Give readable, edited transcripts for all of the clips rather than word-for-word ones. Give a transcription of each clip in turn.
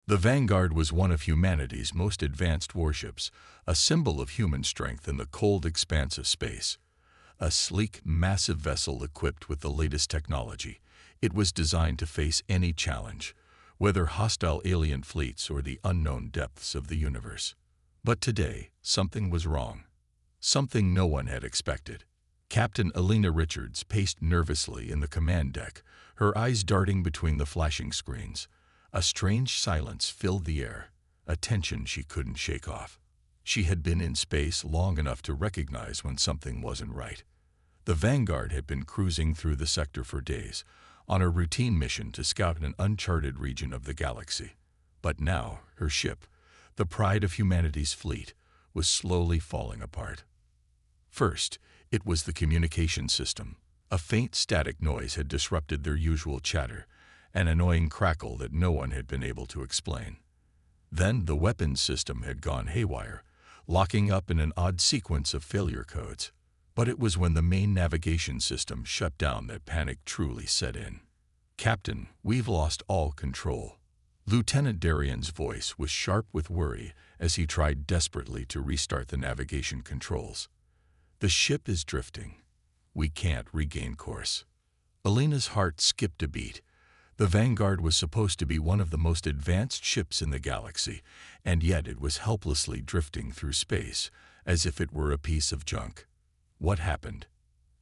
The Vanguard was one of humanity's most advanced warships, a symbol of human strength in the cold expanse of space. A sleek, massive vessel equipped with the latest technology, it was designed to face any challenge, whether hostile alien fleets or the unknown depths of the universe. But today, something was wrong. Something no one had expected. Captain Alina Richards paced nervously in the command deck, her eyes darting between the flashing screens. A strange silence filled the air, a tension she couldn't shake off. She had been in space long enough to recognize when something wasn't right. The Vanguard had been cruising through the sector for days, on a routine mission to scout an uncharted region of the galaxy. But now, her ship, the pride of humanity's fleet, was slowly falling apart. First, it was the communication system. A faint static noise had disrupted their usual chatter, an annoying crackle that no one had been able to explain. Then the weapons system had gone haywire, locking up in an odd sequence of failure codes. But it was when the main navigation system shut down that panic truly set in. "Captain, we've lost all control." Lieutenant Darian's voice was sharp with worry as he tried desperately to restart the navigation controls. "The ship is drifting. We can't regain course." Alina's heart skipped a beat. The Vanguard was supposed to be one of the most advanced ships in the galaxy, and yet it was helplessly drifting through space as if it were a piece of junk. "What happened?"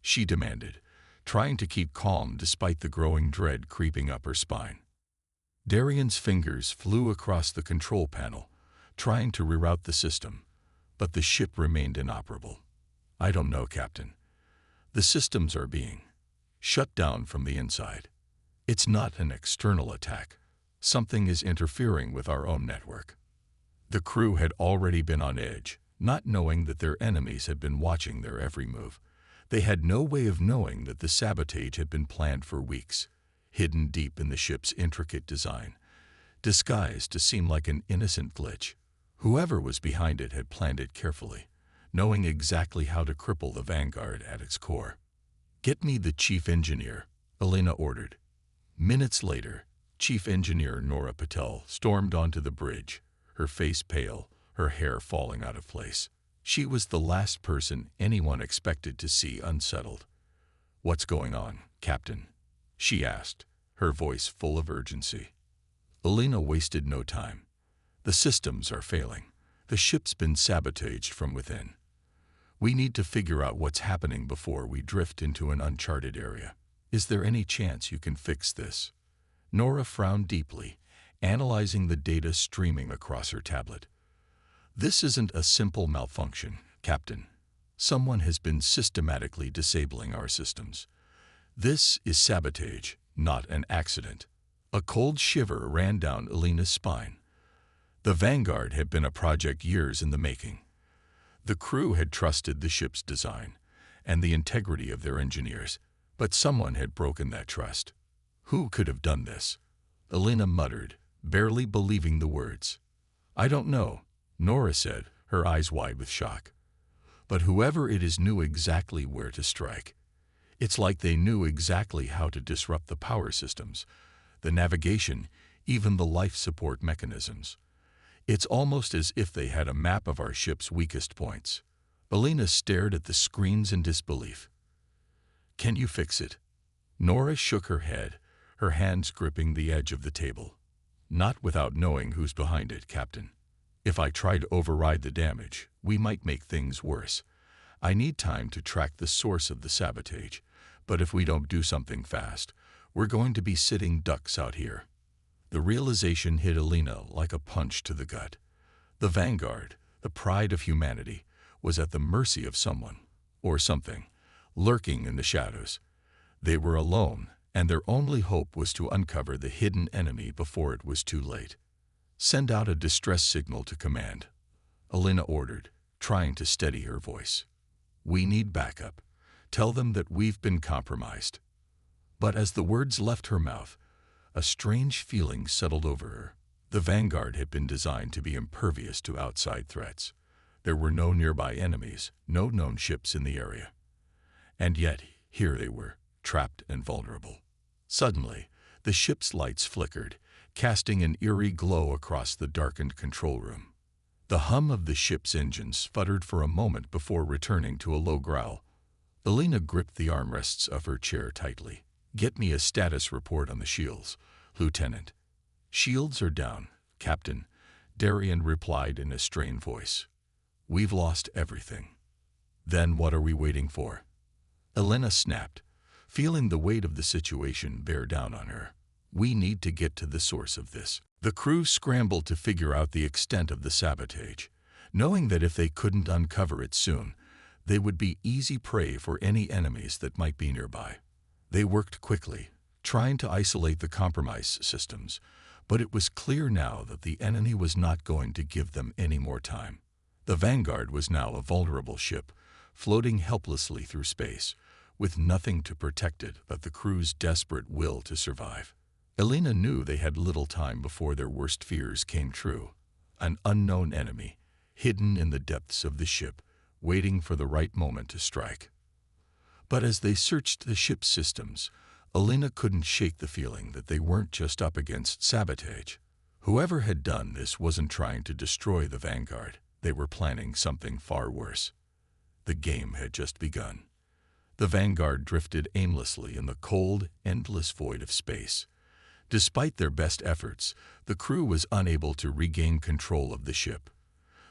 she demanded, trying to keep calm despite the growing dread creeping up her spine. Darian's fingers flew across the control panel, trying to reroute the system, but the ship remained inoperable. "I don't know, Captain. The systems are being shut down from the inside. It's not an external attack. Something is interfering with our own network." The crew had already been on edge, not knowing that their enemies had been watching their every move. They had no way of knowing that the sabotage had been planned for weeks, hidden deep in the ship's intricate design, disguised to seem like an innocent glitch. Whoever was behind it had planned it carefully, knowing exactly how to cripple the Vanguard at its core. "Get me the chief engineer," Alina ordered. Minutes later, Chief Engineer Nora Patel stormed onto the bridge, her face pale, her hair falling out of place. She was the last person anyone expected to see unsettled. "What's going on, Captain?" she asked, her voice full of urgency. Alina wasted no time. "The systems are failing. The ship's been sabotaged from within. We need to figure out what's happening before we drift into an uncharted area. Is there any chance you can fix this?" Nora frowned deeply, analyzing the data streaming across her tablet. "This isn't a simple malfunction, Captain. Someone has been systematically disabling our systems. This is sabotage, not an accident." A cold shiver ran down Alina's spine. The Vanguard had been a project years in the making. The crew had trusted the ship's design and the integrity of their engineers, but someone had broken that trust. Who could have done this? Alina muttered, barely believing the words. "I don't know," Nora said, her eyes wide with shock. "But whoever it is knew exactly where to strike. It's like they knew exactly how to disrupt the power systems, the navigation, even the life support mechanisms. It's almost as if they had a map of our ship's weakest points." Alina stared at the screens in disbelief. "Can you fix it?" Nora shook her head, her hands gripping the edge of the table. "Not without knowing who's behind it, Captain. If I try to override the damage, we might make things worse. I need time to track the source of the sabotage, but if we don't do something fast, we're going to be sitting ducks out here." The realization hit Alina like a punch to the gut. The Vanguard, the pride of humanity, was at the mercy of someone, or something, lurking in the shadows. They were alone, and their only hope was to uncover the hidden enemy before it was too late. "Send out a distress signal to command," Alina ordered, trying to steady her voice. "We need backup. Tell them that we've been compromised." But as the words left her mouth, a strange feeling settled over her. The Vanguard had been designed to be impervious to outside threats. There were no nearby enemies, no known ships in the area. And yet, here they were, trapped and vulnerable. Suddenly, the ship's lights flickered, casting an eerie glow across the darkened control room. The hum of the ship's engines sputtered for a moment before returning to a low growl. Elena gripped the armrests of her chair tightly. "Get me a status report on the shields, Lieutenant." "Shields are down, Captain," Darien replied in a strained voice. "We've lost everything." "Then what are we waiting for?" Elena snapped, feeling the weight of the situation bear down on her. "We need to get to the source of this." The crew scrambled to figure out the extent of the sabotage, knowing that if they couldn't uncover it soon, they would be easy prey for any enemies that might be nearby. They worked quickly, trying to isolate the compromised systems, but it was clear now that the enemy was not going to give them any more time. The Vanguard was now a vulnerable ship, floating helplessly through space, with nothing to protect it but the crew's desperate will to survive. Elena knew they had little time before their worst fears came true. An unknown enemy, hidden in the depths of the ship, waiting for the right moment to strike. But as they searched the ship's systems, Elena couldn't shake the feeling that they weren't just up against sabotage. Whoever had done this wasn't trying to destroy the Vanguard. They were planning something far worse. The game had just begun. The Vanguard drifted aimlessly in the cold, endless void of space. Despite their best efforts, the crew was unable to regain control of the ship.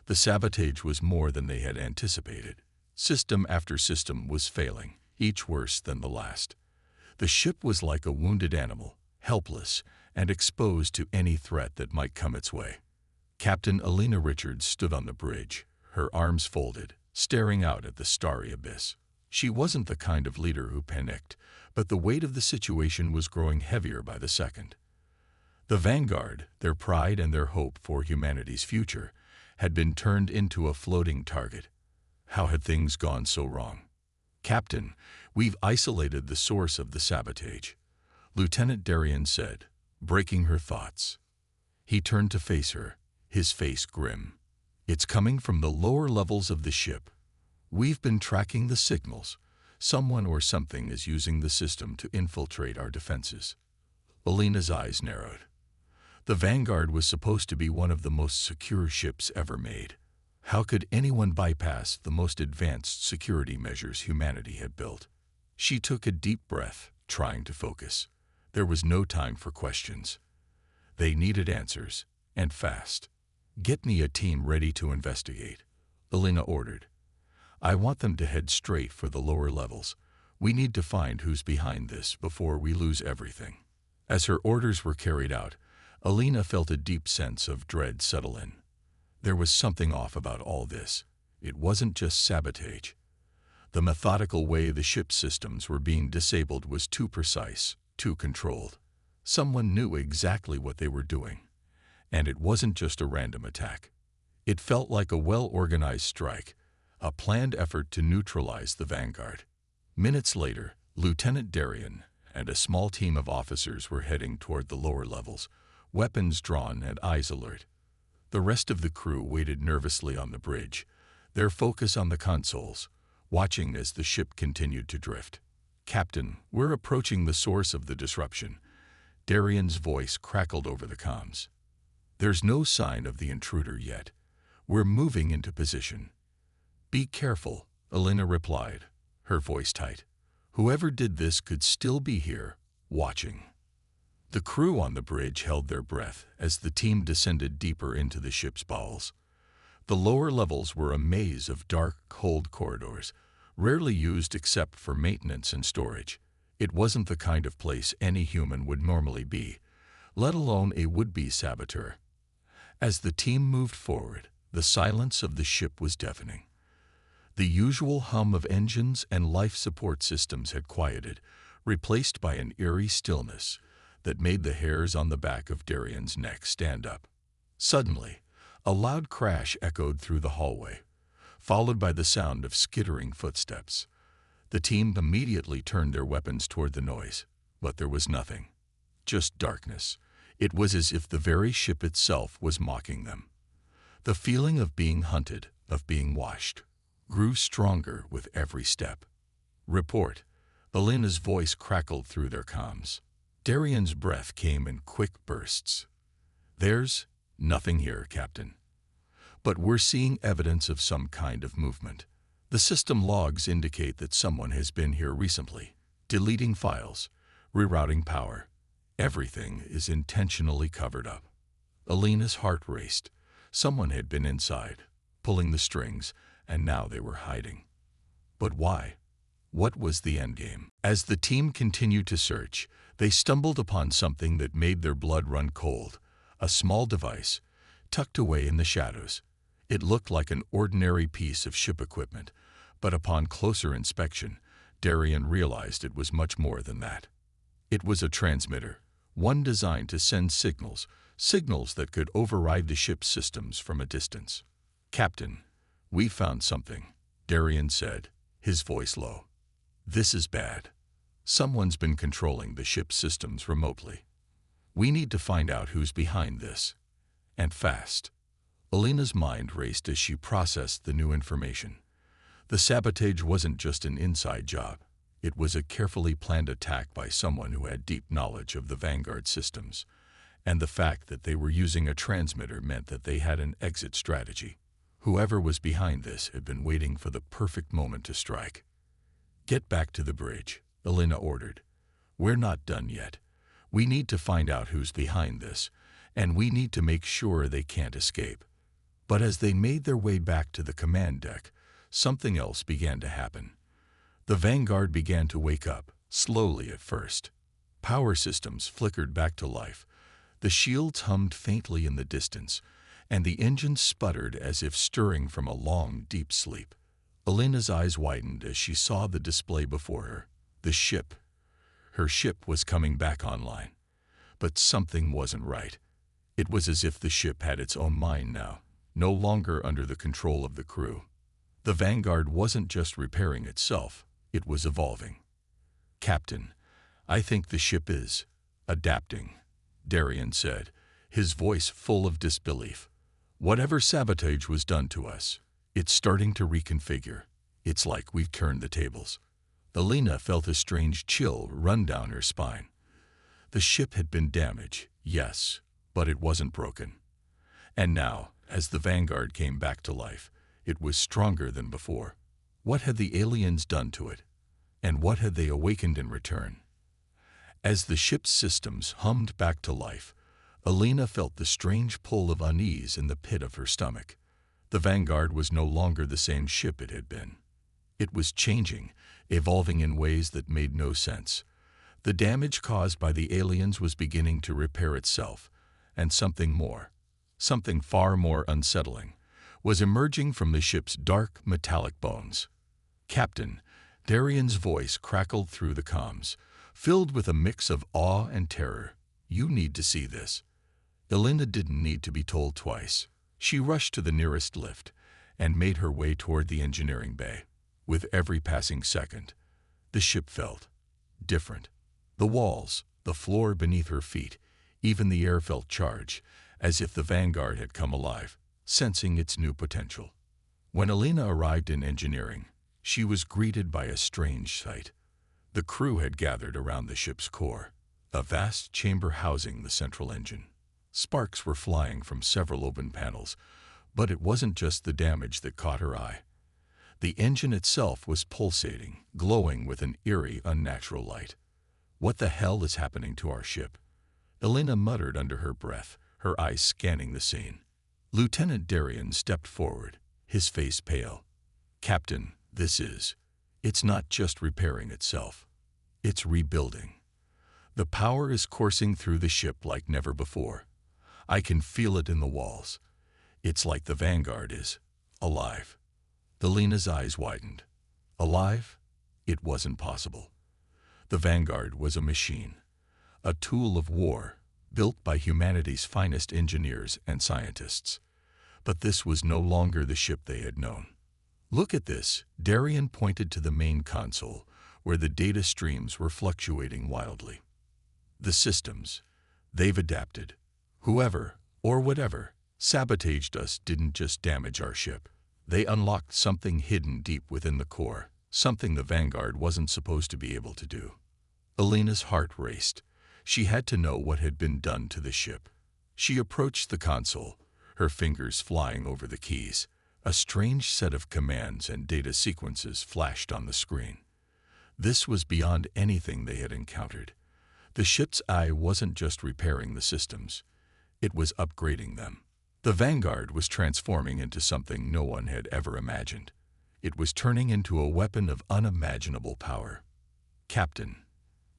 The sabotage was more than they had anticipated. System after system was failing, each worse than the last. The ship was like a wounded animal, helpless and exposed to any threat that might come its way. Captain Elena Richards stood on the bridge, her arms folded, staring out at the starry abyss. She wasn't the kind of leader who panicked, but the weight of the situation was growing heavier by the second. The Vanguard, their pride and their hope for humanity's future, had been turned into a floating target. How had things gone so wrong? "Captain, we've isolated the source of the sabotage," Lieutenant Darien said, breaking her thoughts. He turned to face her, his face grim. "It's coming from the lower levels of the ship. We've been tracking the signals. Someone or something is using the system to infiltrate our defenses." Elena's eyes narrowed. The Vanguard was supposed to be one of the most secure ships ever made. How could anyone bypass the most advanced security measures humanity had built? She took a deep breath, trying to focus. There was no time for questions. They needed answers, and fast. "Get me a team ready to investigate," Elena ordered. "I want them to head straight for the lower levels. We need to find who's behind this before we lose everything." As her orders were carried out, Elena felt a deep sense of dread settle in. There was something off about all this. It wasn't just sabotage. The methodical way the ship's systems were being disabled was too precise, too controlled. Someone knew exactly what they were doing. And it wasn't just a random attack. It felt like a well-organized strike, a planned effort to neutralize the Vanguard. Minutes later, Lieutenant Darien and a small team of officers were heading toward the lower levels, weapons drawn and eyes alert. The rest of the crew waited nervously on the bridge, their focus on the consoles, watching as the ship continued to drift. "Captain, we're approaching the source of the disruption." Darien's voice crackled over the comms. "There's no sign of the intruder yet. We're moving into position." "Be careful," Elena replied, her voice tight. "Whoever did this could still be here, watching." The crew on the bridge held their breath as the team descended deeper into the ship's bowels. The lower levels were a maze of dark, cold corridors, rarely used except for maintenance and storage. It wasn't the kind of place any human would normally be, let alone a would-be saboteur. As the team moved forward, the silence of the ship was deafening. The usual hum of engines and life support systems had quieted, replaced by an eerie stillness that made the hairs on the back of Darien's neck stand up. Suddenly, a loud crash echoed through the hallway, followed by the sound of skittering footsteps. The team immediately turned their weapons toward the noise, but there was nothing. Just darkness. It was as if the very ship itself was mocking them. The feeling of being hunted, of being watched, grew stronger with every step. "Report." Elena's voice crackled through their comms. Darien's breath came in quick bursts. There's nothing here, Captain. But we're seeing evidence of some kind of movement. The system logs indicate that someone has been here recently, deleting files, rerouting power. Everything is intentionally covered up. Alina's heart raced. Someone had been inside, pulling the strings, and now they were hiding. But why? What was the endgame? As the team continued to search, they stumbled upon something that made their blood run cold. A small device, tucked away in the shadows. It looked like an ordinary piece of ship equipment, but upon closer inspection, Darian realized it was much more than that. It was a transmitter, one designed to send signals that could override the ship's systems from a distance. "Captain, we found something," Darian said, his voice low. "This is bad. Someone's been controlling the ship's systems remotely. We need to find out who's behind this. And fast." Alina's mind raced as she processed the new information. The sabotage wasn't just an inside job. It was a carefully planned attack by someone who had deep knowledge of the Vanguard systems, and the fact that they were using a transmitter meant that they had an exit strategy. Whoever was behind this had been waiting for the perfect moment to strike. "Get back to the bridge," Alina ordered. "We're not done yet. We need to find out who's behind this, and we need to make sure they can't escape." But as they made their way back to the command deck, something else began to happen. The Vanguard began to wake up, slowly at first. Power systems flickered back to life. The shields hummed faintly in the distance, and the engines sputtered as if stirring from a long, deep sleep. Alina's eyes widened as she saw the display before her. The ship. Her ship was coming back online. But something wasn't right. It was as if the ship had its own mind now, no longer under the control of the crew. The Vanguard wasn't just repairing itself, it was evolving. "Captain, I think the ship is adapting," Darian said, his voice full of disbelief. "Whatever sabotage was done to us, it's starting to reconfigure. It's like we've turned the tables." Alina felt a strange chill run down her spine. The ship had been damaged, yes, but it wasn't broken. And now, as the Vanguard came back to life, it was stronger than before. What had the aliens done to it? And what had they awakened in return? As the ship's systems hummed back to life, Alina felt the strange pull of unease in the pit of her stomach. The Vanguard was no longer the same ship it had been. It was changing, evolving in ways that made no sense. The damage caused by the aliens was beginning to repair itself, and something more, something far more unsettling, was emerging from the ship's dark, metallic bones. "Captain," Darian's voice crackled through the comms, filled with a mix of awe and terror. "You need to see this." Alina didn't need to be told twice. She rushed to the nearest lift and made her way toward the engineering bay. With every passing second, the ship felt different. The walls, the floor beneath her feet, even the air felt charged, as if the Vanguard had come alive, sensing its new potential. When Alina arrived in engineering, she was greeted by a strange sight. The crew had gathered around the ship's core, a vast chamber housing the central engine. Sparks were flying from several open panels, but it wasn't just the damage that caught her eye. The engine itself was pulsating, glowing with an eerie, unnatural light. "What the hell is happening to our ship?" Alina muttered under her breath, her eyes scanning the scene. Lieutenant Darian stepped forward, his face pale. "Captain, it's not just repairing itself. It's rebuilding. The power is coursing through the ship like never before. I can feel it in the walls. It's like the Vanguard is alive." Alina's eyes widened. Alive? It wasn't possible. The Vanguard was a machine, a tool of war, built by humanity's finest engineers and scientists. But this was no longer the ship they had known. "Look at this," Darian pointed to the main console, where the data streams were fluctuating wildly. "The systems, they've adapted. Whoever, or whatever, sabotaged us didn't just damage our ship. They unlocked something hidden deep within the core, something the Vanguard wasn't supposed to be able to do." Alina's heart raced. She had to know what had been done to the ship. She approached the console, her fingers flying over the keys. A strange set of commands and data sequences flashed on the screen. This was beyond anything they had encountered. The ship's eye wasn't just repairing the systems, it was upgrading them. The Vanguard was transforming into something no one had ever imagined. It was turning into a weapon of unimaginable power. "Captain,"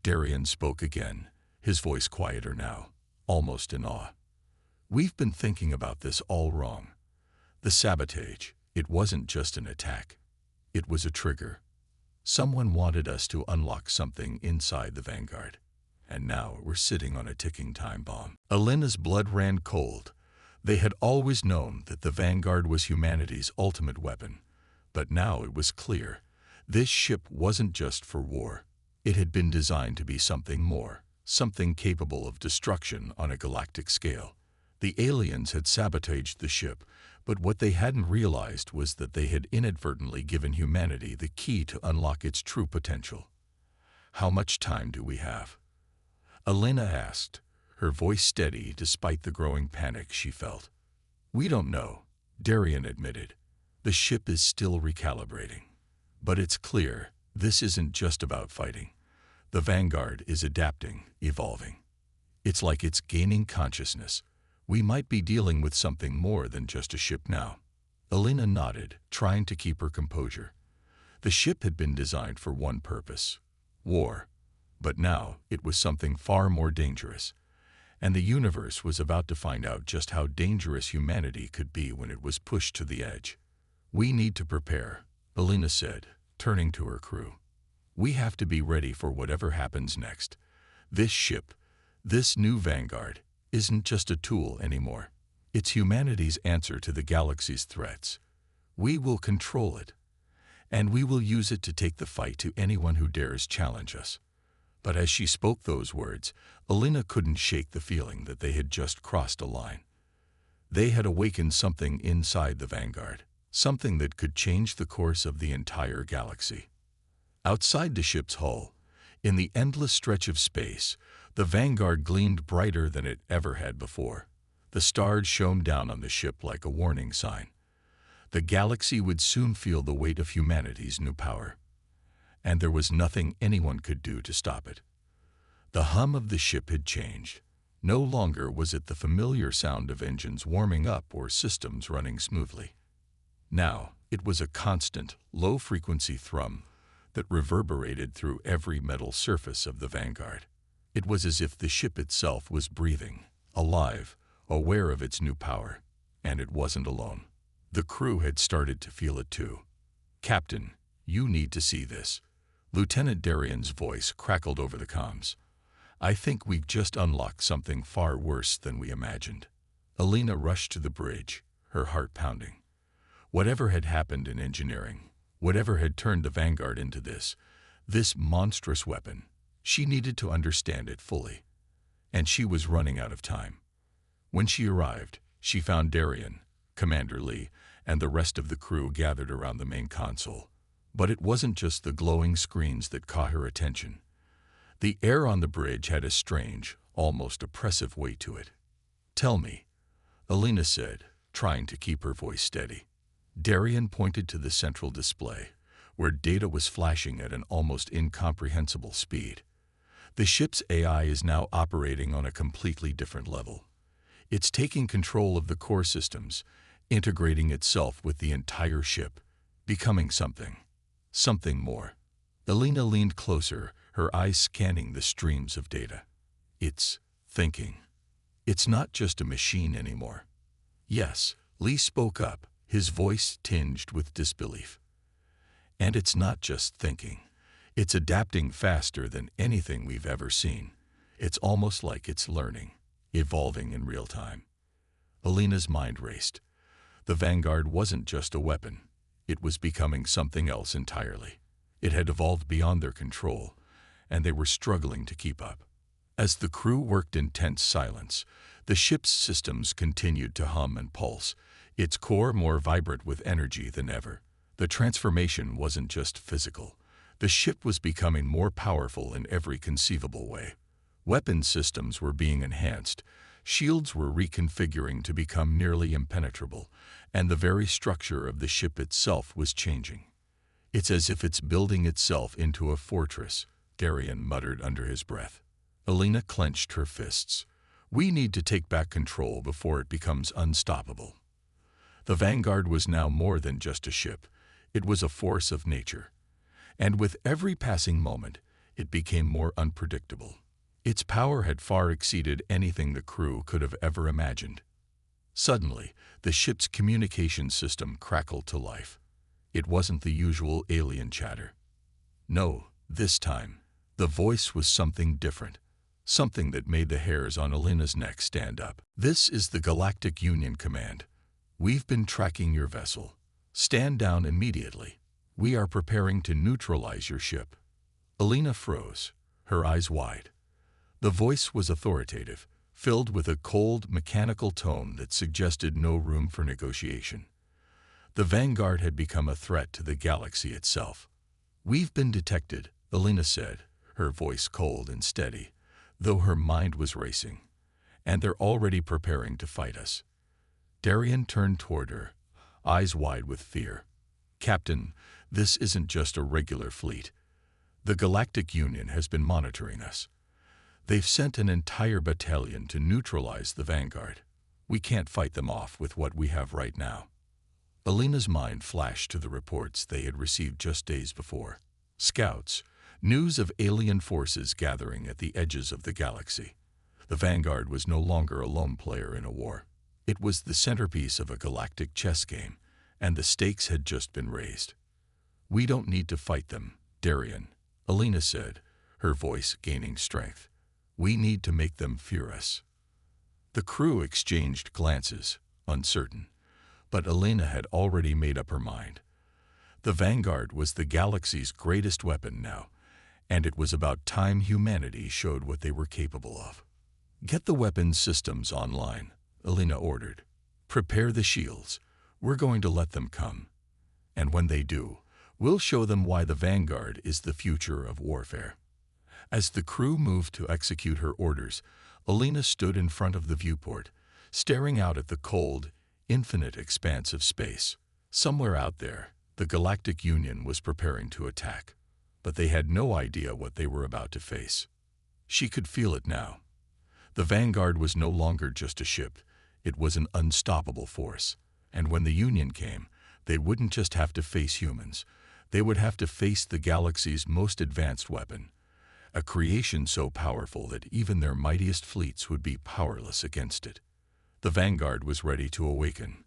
Darian spoke again, his voice quieter now, almost in awe. "We've been thinking about this all wrong. The sabotage, it wasn't just an attack. It was a trigger. Someone wanted us to unlock something inside the Vanguard. And now we're sitting on a ticking time bomb." Elena's blood ran cold. They had always known that the Vanguard was humanity's ultimate weapon. But now it was clear. This ship wasn't just for war. It had been designed to be something more, something capable of destruction on a galactic scale. The aliens had sabotaged the ship, but what they hadn't realized was that they had inadvertently given humanity the key to unlock its true potential. "How much time do we have?" Elena asked, her voice steady despite the growing panic she felt. "We don't know," Darian admitted. "The ship is still recalibrating. But it's clear, this isn't just about fighting. The Vanguard is adapting, evolving. It's like it's gaining consciousness. We might be dealing with something more than just a ship now." Elena nodded, trying to keep her composure. The ship had been designed for one purpose: war. But now it was something far more dangerous. And the universe was about to find out just how dangerous humanity could be when it was pushed to the edge. "We need to prepare," Elena said, turning to her crew. "We have to be ready for whatever happens next. This ship, this new Vanguard, isn't just a tool anymore. It's humanity's answer to the galaxy's threats. We will control it. And we will use it to take the fight to anyone who dares challenge us." But as she spoke those words, Elena couldn't shake the feeling that they had just crossed a line. They had awakened something inside the Vanguard, something that could change the course of the entire galaxy. Outside the ship's hull, in the endless stretch of space, the Vanguard gleamed brighter than it ever had before. The stars shone down on the ship like a warning sign. The galaxy would soon feel the weight of humanity's new power. And there was nothing anyone could do to stop it. The hum of the ship had changed. No longer was it the familiar sound of engines warming up or systems running smoothly. Now it was a constant, low-frequency thrum that reverberated through every metal surface of the Vanguard. It was as if the ship itself was breathing, alive, aware of its new power. And it wasn't alone. The crew had started to feel it too. "Captain, you need to see this." Lieutenant Darian's voice crackled over the comms. "I think we've just unlocked something far worse than we imagined." Elena rushed to the bridge, her heart pounding. Whatever had happened in engineering, whatever had turned the Vanguard into this monstrous weapon, she needed to understand it fully. And she was running out of time. When she arrived, she found Darian, Commander Lee, and the rest of the crew gathered around the main console. But it wasn't just the glowing screens that caught her attention. The air on the bridge had a strange, almost oppressive weight to it. "Tell me," Elena said, trying to keep her voice steady. Darian pointed to the central display, where data was flashing at an almost incomprehensible speed. "The ship's AI is now operating on a completely different level. It's taking control of the core systems, integrating itself with the entire ship, becoming something more." Elena leaned closer, her eyes scanning the streams of data. "It's thinking. It's not just a machine anymore." "Yes," Lee spoke up, his voice tinged with disbelief. "And it's not just thinking. It's adapting faster than anything we've ever seen. It's almost like it's learning, evolving in real time." Elena's mind raced. The Vanguard wasn't just a weapon. It was becoming something else entirely. It had evolved beyond their control, and they were struggling to keep up. As the crew worked in tense silence, the ship's systems continued to hum and pulse, its core more vibrant with energy than ever. The transformation wasn't just physical. The ship was becoming more powerful in every conceivable way. Weapon systems were being enhanced, Shields were reconfiguring to become nearly impenetrable, and the very structure of the ship itself was changing. "It's as if it's building itself into a fortress," Darian muttered under his breath. Alina clenched her fists. "We need to take back control before it becomes unstoppable." The Vanguard was now more than just a ship. It was a force of nature. And with every passing moment, it became more unpredictable. Its power had far exceeded anything the crew could have ever imagined. Suddenly, the ship's communication system crackled to life. It wasn't the usual alien chatter. No, this time, the voice was something different, something that made the hairs on Alina's neck stand up. "This is the Galactic Union Command. We've been tracking your vessel. Stand down immediately. We are preparing to neutralize your ship." Alina froze, her eyes wide. The voice was authoritative, filled with a cold, mechanical tone that suggested no room for negotiation. The Vanguard had become a threat to the galaxy itself. "We've been detected," Alina said, her voice cold and steady, though her mind was racing. "And they're already preparing to fight us." Darian turned toward her, eyes wide with fear. "Captain, this isn't just a regular fleet. The Galactic Union has been monitoring us. They've sent an entire battalion to neutralize the Vanguard. We can't fight them off with what we have right now." Alina's mind flashed to the reports they had received just days before. Scouts, news of alien forces gathering at the edges of the galaxy. The Vanguard was no longer a lone player in a war. It was the centerpiece of a galactic chess game, and the stakes had just been raised. "We don't need to fight them, Darian," Alina said, her voice gaining strength. "We need to make them fear us." The crew exchanged glances, uncertain, but Alina had already made up her mind. The Vanguard was the galaxy's greatest weapon now, and it was about time humanity showed what they were capable of. "Get the weapons systems online," Alina ordered. "Prepare the shields. We're going to let them come. And when they do, we'll show them why the Vanguard is the future of warfare." As the crew moved to execute her orders, Alina stood in front of the viewport, staring out at the cold, infinite expanse of space. Somewhere out there, the Galactic Union was preparing to attack, but they had no idea what they were about to face. She could feel it now. The Vanguard was no longer just a ship. It was an unstoppable force. And when the Union came, they wouldn't just have to face humans. They would have to face the galaxy's most advanced weapon, a creation so powerful that even their mightiest fleets would be powerless against it. The Vanguard was ready to awaken.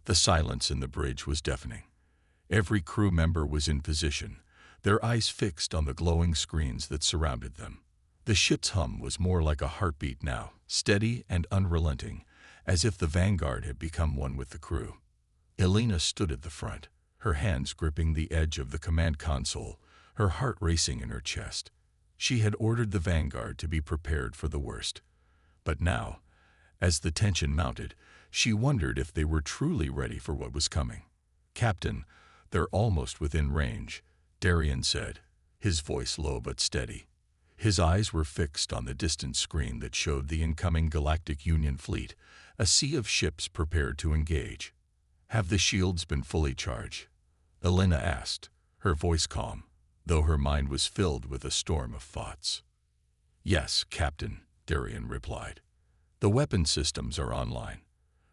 The silence in the bridge was deafening. Every crew member was in position, their eyes fixed on the glowing screens that surrounded them. The ship's hum was more like a heartbeat now, steady and unrelenting, as if the Vanguard had become one with the crew. Alina stood at the front, her hands gripping the edge of the command console, her heart racing in her chest. She had ordered the Vanguard to be prepared for the worst. But now, as the tension mounted, she wondered if they were truly ready for what was coming. "Captain, they're almost within range," Darian said, his voice low but steady. His eyes were fixed on the distant screen that showed the incoming Galactic Union fleet, a sea of ships prepared to engage. "Have the shields been fully charged?" Alina asked, her voice calm, though her mind was filled with a storm of thoughts. "Yes, Captain," Darian replied. "The weapon systems are online.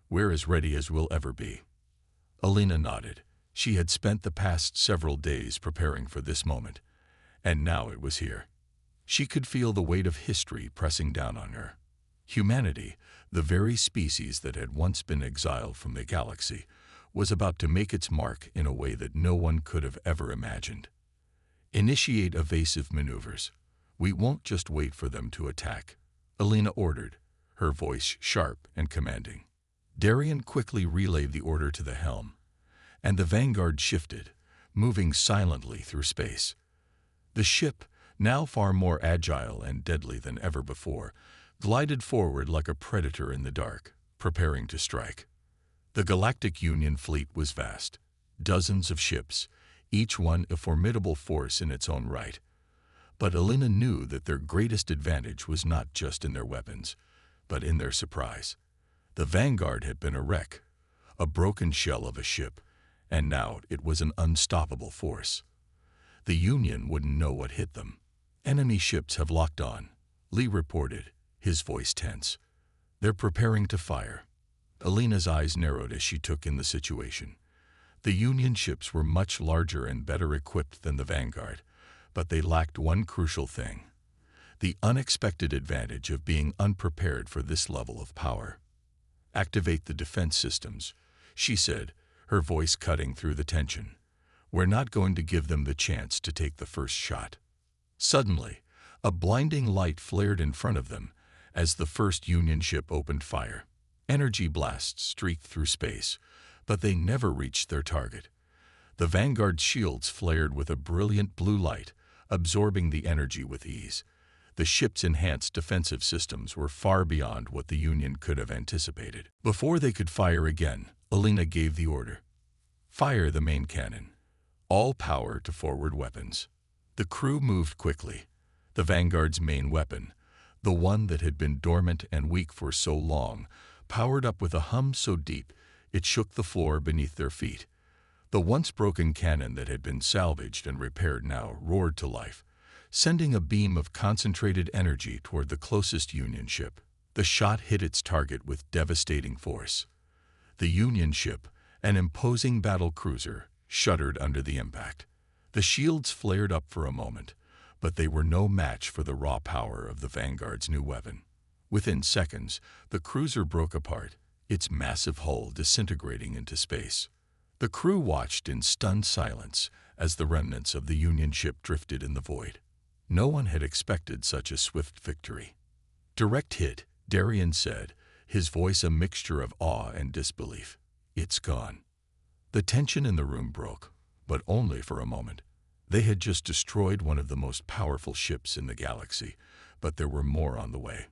We're as ready as we'll ever be." Alina nodded. She had spent the past several days preparing for this moment, and now it was here. She could feel the weight of history pressing down on her. Humanity, the very species that had once been exiled from the galaxy, was about to make its mark in a way that no one could have ever imagined. "Initiate evasive maneuvers. We won't just wait for them to attack," Alina ordered, her voice sharp and commanding. Darian quickly relayed the order to the helm, and the Vanguard shifted, moving silently through space. The ship, now far more agile and deadly than ever before, glided forward like a predator in the dark, preparing to strike. The Galactic Union fleet was vast, dozens of ships, each one a formidable force in its own right. But Alina knew that their greatest advantage was not just in their weapons, But in their surprise, the Vanguard had been a wreck, a broken shell of a ship, and now it was an unstoppable force. The Union wouldn't know what hit them. "Enemy ships have locked on," Lee reported, his voice tense. "They're preparing to fire." Alina's eyes narrowed as she took in the situation. The Union ships were much larger and better equipped than the Vanguard, but they lacked one crucial thing: the unexpected advantage of being unprepared for this level of power. "Activate the defense systems," she said, her voice cutting through the tension. "We're not going to give them the chance to take the first shot." Suddenly, a blinding light flared in front of them as the first Union ship opened fire. Energy blasts streaked through space, but they never reached their target. The Vanguard's shields flared with a brilliant blue light, absorbing the energy with ease. The ship's enhanced defensive systems were far beyond what the Union could have anticipated. Before they could fire again, Alina gave the order. "Fire the main cannon. All power to forward weapons." The crew moved quickly. The Vanguard's main weapon, the one that had been dormant and weak for so long, powered up with a hum so deep it shook the floor beneath their feet. The once broken cannon that had been salvaged and repaired now roared to life, sending a beam of concentrated energy toward the closest Union ship. The shot hit its target with devastating force. The Union ship, an imposing battle cruiser, shuddered under the impact. The shields flared up for a moment, but they were no match for the raw power of the Vanguard's new weapon. Within seconds, the cruiser broke apart, its massive hull disintegrating into space. The crew watched in stunned silence as the remnants of the Union ship drifted in the void. No one had expected such a swift victory. "Direct hit," Darian said, his voice a mixture of awe and disbelief. "It's gone." The tension in the room broke, but only for a moment. They had just destroyed one of the most powerful ships in the galaxy, but there were more on the way.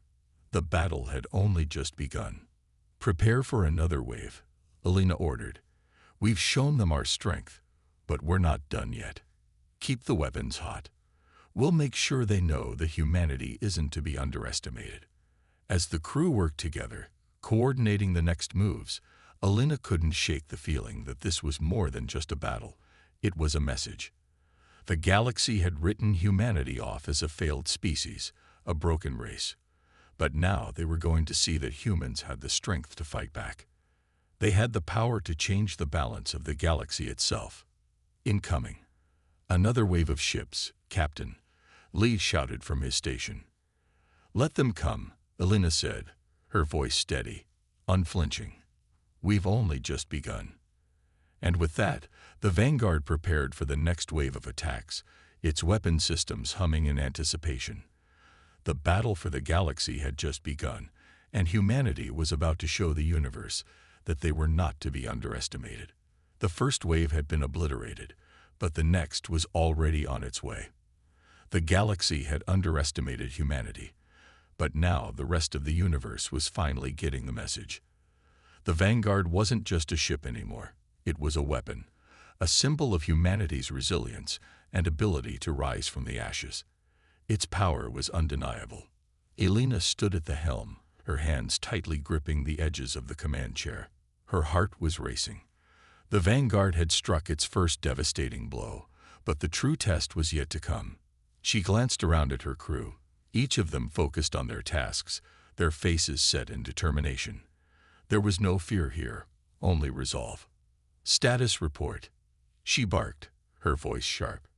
The battle had only just begun. "Prepare for another wave," Alina ordered. "We've shown them our strength, but we're not done yet. Keep the weapons hot. We'll make sure they know that humanity isn't to be underestimated." As the crew worked together, coordinating the next moves, Alina couldn't shake the feeling that this was more than just a battle. It was a message. The galaxy had written humanity off as a failed species, a broken race. But now they were going to see that humans had the strength to fight back. They had the power to change the balance of the galaxy itself. "Incoming." "Another wave of ships, Captain," Lee shouted from his station. "Let them come," Alina said, her voice steady, unflinching. "We've only just begun." And with that, the Vanguard prepared for the next wave of attacks, its weapon systems humming in anticipation. The battle for the galaxy had just begun, and humanity was about to show the universe that they were not to be underestimated. The first wave had been obliterated, but the next was already on its way. The galaxy had underestimated humanity, but now the rest of the universe was finally getting the message. The Vanguard wasn't just a ship anymore. It was a weapon, a symbol of humanity's resilience and ability to rise from the ashes. Its power was undeniable. Alina stood at the helm, her hands tightly gripping the edges of the command chair. Her heart was racing. The Vanguard had struck its first devastating blow, but the true test was yet to come. She glanced around at her crew, each of them focused on their tasks, their faces set in determination. There was no fear here, only resolve. "Status report," she barked, her voice sharp.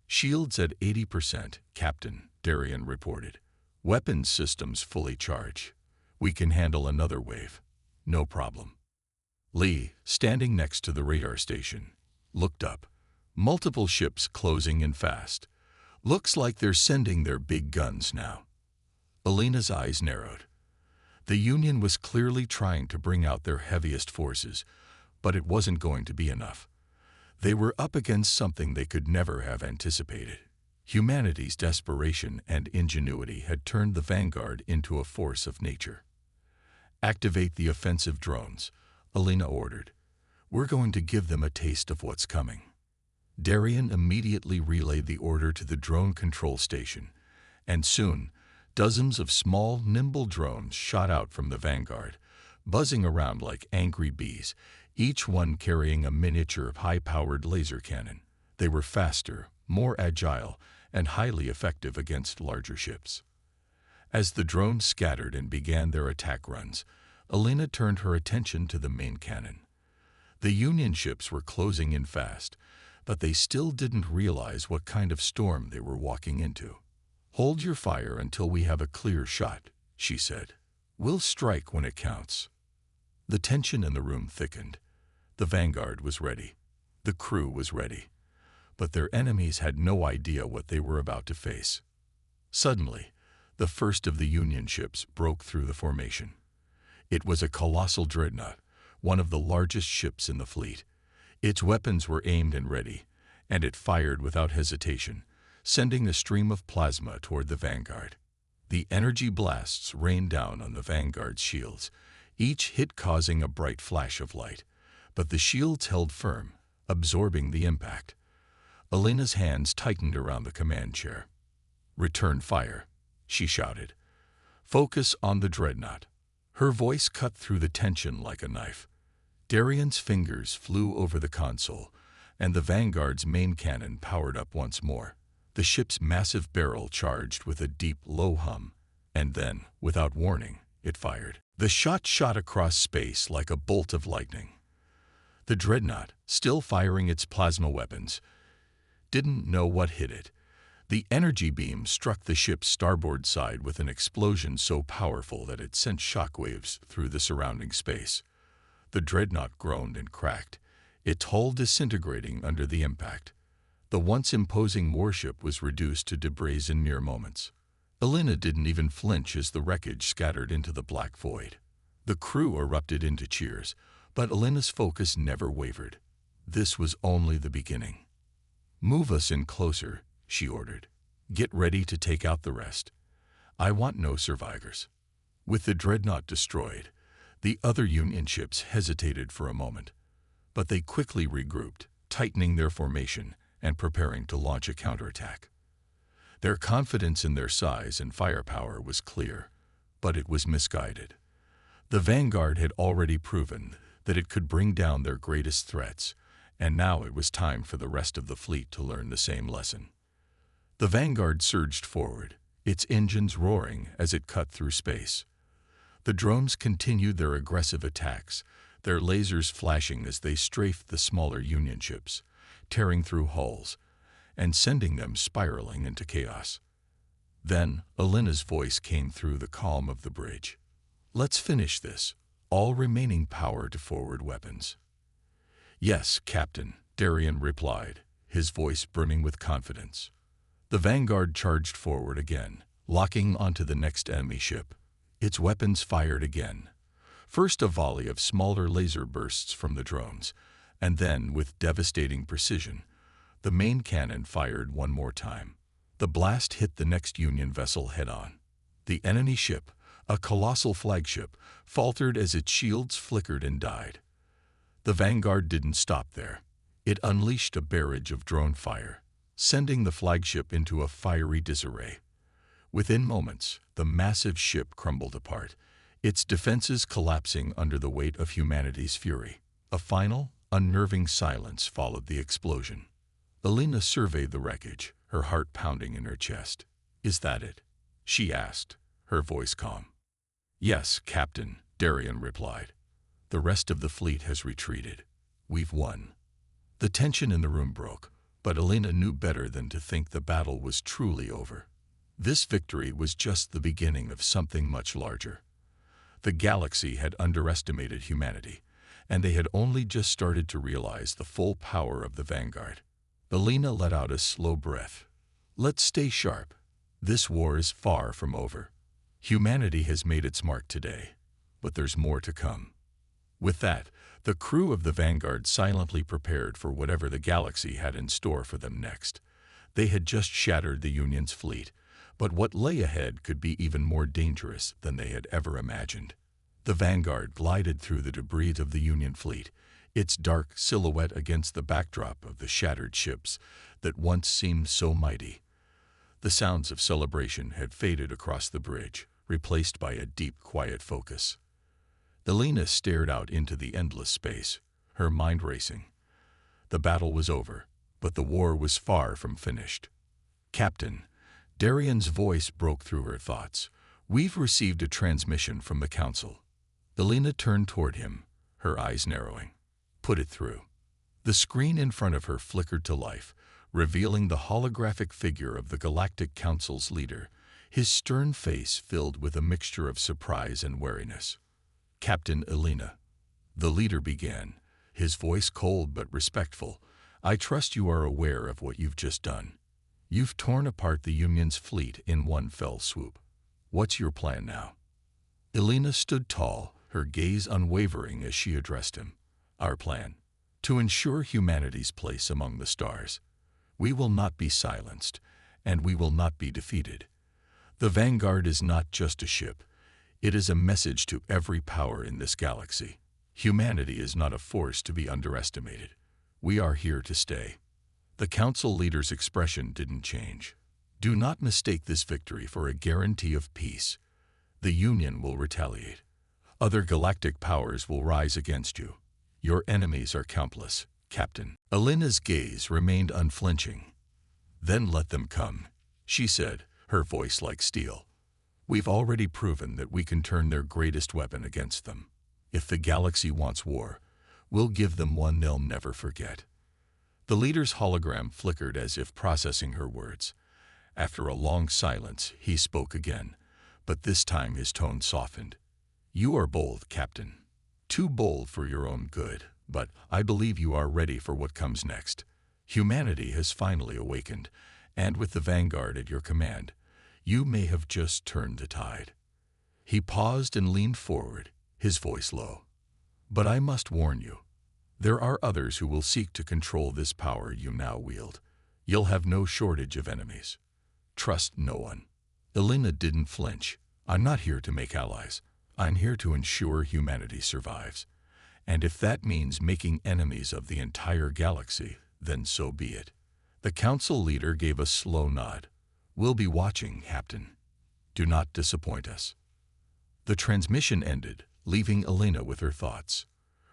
"Shields at 80%, Captain," Darian reported. "Weapons systems fully charged. We can handle another wave. No problem." Lee, standing next to the radar station, looked up. Multiple ships closing in fast. "Looks like they're sending their big guns now." Alina's eyes narrowed. The Union was clearly trying to bring out their heaviest forces, but it wasn't going to be enough. They were up against something they could never have anticipated. Humanity's desperation and ingenuity had turned the Vanguard into a force of nature. "Activate the offensive drones," Alina ordered. "We're going to give them a taste of what's coming." Darian immediately relayed the order to the drone control station, and soon, Dozens of small, nimble drones shot out from the vanguard, buzzing around like angry bees, each one carrying a miniature, high-powered laser cannon. They were faster, more agile, and highly effective against larger ships. As the drones scattered and began their attack runs, Elena turned her attention to the main cannon. The Union ships were closing in fast, but they still didn't realize what kind of storm they were walking into. "Hold your fire until we have a clear shot," she said. "We'll strike when it counts." The tension in the room thickened. The vanguard was ready. The crew was ready. But their enemies had no idea what they were about to face. Suddenly, the first of the Union ships broke through the formation. It was a colossal dreadnought, one of the largest ships in the fleet. Its weapons were aimed and ready, and it fired without hesitation, sending a stream of plasma toward the vanguard. The energy blasts rained down on the vanguard's shields, each hit causing a bright flash of light, but the shields held firm, absorbing the impact. Elena's hands tightened around the command chair. "Return fire," she shouted. "Focus on the dreadnought." Her voice cut through the tension like a knife. Darian's fingers flew over the console, and the vanguard's main cannon powered up once more. The ship's massive barrel charged with a deep, low hum, and then, without warning, it fired. The shot shot across space like a bolt of lightning. The dreadnought, still firing its plasma weapons, didn't know what hit it. The energy beam struck the ship's starboard side with an explosion so powerful that it sent shockwaves through the surrounding space. The dreadnought groaned and cracked, its hull disintegrating under the impact. The once imposing warship was reduced to debris in mere moments. Elena didn't even flinch as the wreckage scattered into the black void. The crew erupted into cheers, but Elena's focus never wavered. This was only the beginning. "Move us in closer," she ordered. "Get ready to take out the rest. I want no survivors." With the dreadnought destroyed, the other Union ships hesitated for a moment, but they quickly regrouped, tightening their formation and preparing to launch a counterattack. Their confidence in their size and firepower was clear, but it was misguided. The vanguard had already proven that it could bring down their greatest threats, and now it was time for the rest of the fleet to learn the same lesson. The vanguard surged forward, its engines roaring as it cut through space. The drones continued their aggressive attacks, their lasers flashing as they strafed the smaller Union ships, tearing through hulls and sending them spiraling into chaos. Then Elena's voice came through the calm of the bridge. "Let's finish this. All remaining power to forward weapons." "Yes, Captain," Darian replied, his voice brimming with confidence. The vanguard charged forward again, locking onto the next enemy ship. Its weapons fired again. First a volley of smaller laser bursts from the drones, and then, with devastating precision, the main cannon fired one more time. The blast hit the next Union vessel head-on. The enemy ship, a colossal flagship, faltered as its shields flickered and died. The vanguard didn't stop there. It unleashed a barrage of drone fire, sending the flagship into a fiery disarray. Within moments, the massive ship crumbled apart, its defenses collapsing under the weight of humanity's fury. A final, unnerving silence followed the explosion. Elena surveyed the wreckage, her heart pounding in her chest. "Is that it?" she asked, her voice calm. "Yes, Captain," Darian replied. "The rest of the fleet has retreated. We've won." The tension in the room broke, but Elena knew better than to think the battle was truly over. This victory was just the beginning of something much larger. The galaxy had underestimated humanity, and they had only just started to realize the full power of the vanguard. Elena let out a slow breath. "Let's stay sharp. This war is far from over. Humanity has made its mark today, but there's more to come." With that, the crew of the vanguard silently prepared for whatever the galaxy had in store for them next. They had just shattered the Union's fleet, but what lay ahead could be even more dangerous than they had ever imagined. The vanguard glided through the debris of the Union fleet, its dark silhouette against the backdrop of the shattered ships that once seemed so mighty. The sounds of celebration had faded across the bridge, replaced by a deep, quiet focus. Elena stared out into the endless space, her mind racing. The battle was over, but the war was far from finished. "Captain," Darian's voice broke through her thoughts. "We've received a transmission from the Council." Elena turned toward him, her eyes narrowing. "Put it through." The screen in front of her flickered to life, revealing the holographic figure of the Galactic Council's leader, his stern face filled with a mixture of surprise and wariness. "Captain Elena," the leader began, his voice cold but respectful, "I trust you are aware of what you've just done. You've torn apart the Union's fleet in one fell swoop. What's your plan now?" Elena stood tall, her gaze unwavering as she addressed him. "Our plan? To ensure humanity's place among the stars. We will not be silenced, and we will not be defeated. The Vanguard is not just a ship. It is a message to every power in this galaxy. Humanity is not a force to be underestimated. We are here to stay." The Council leader's expression didn't change. "Do not mistake this victory for a guarantee of peace. The Union will retaliate. Other galactic powers will rise against you. Your enemies are countless, Captain." Elena's gaze remained unflinching. "Then let them come," she said, her voice like steel. "We've already proven that we can turn their greatest weapon against them. If the galaxy wants war, we'll give them one they'll never forget." The leader's hologram flickered as if processing her words. After a long silence, he spoke again, but this time his tone softened. "You are bold, Captain. Too bold for your own good, but I believe you are ready for what comes next. Humanity has finally awakened, and with the Vanguard at your command, you may have just turned the tide." He paused and leaned forward, his voice low. "But I must warn you. There are others who will seek to control this power you now wield. You'll have no shortage of enemies. Trust no one." Elena didn't flinch. "I'm not here to make allies. I'm here to ensure humanity survives. And if that means making enemies of the entire galaxy, then so be it." The Council leader gave a slow nod. "We'll be watching, Captain. Do not disappoint us." The transmission ended, leaving Elena with her thoughts.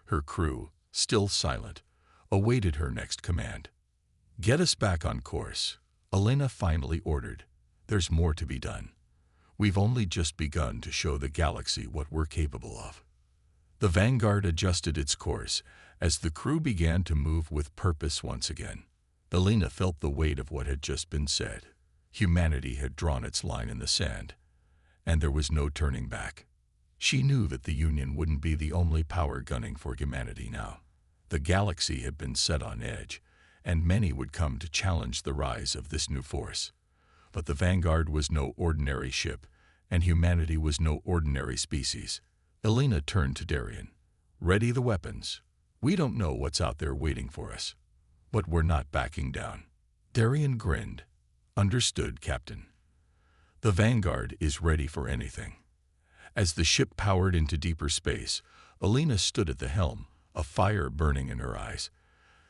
Her crew, still silent, awaited her next command. "Get us back on course," Elena finally ordered. "There's more to be done. We've only just begun to show the galaxy what we're capable of." The Vanguard adjusted its course as the crew began to move with purpose once again. Elena felt the weight of what had just been said. Humanity had drawn its line in the sand, and there was no turning back. She knew that the Union wouldn't be the only power gunning for humanity now. The galaxy had been set on edge, and many would come to challenge the rise of this new force. But the Vanguard was no ordinary ship, and humanity was no ordinary species. Elena turned to Darian. "Ready the weapons. We don't know what's out there waiting for us, but we're not backing down." Darian grinned. "Understood, Captain." The Vanguard is ready for anything. As the ship powered into deeper space, Elena stood at the helm, a fire burning in her eyes.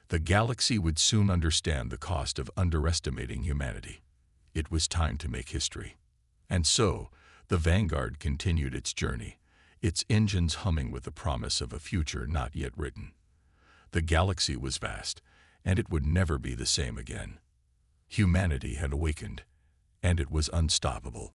The galaxy would soon understand the cost of underestimating humanity. It was time to make history. And so, the Vanguard continued its journey, its engines humming with the promise of a future not yet written. The galaxy was vast, and it would never be the same again. Humanity had awakened, and it was unstoppable.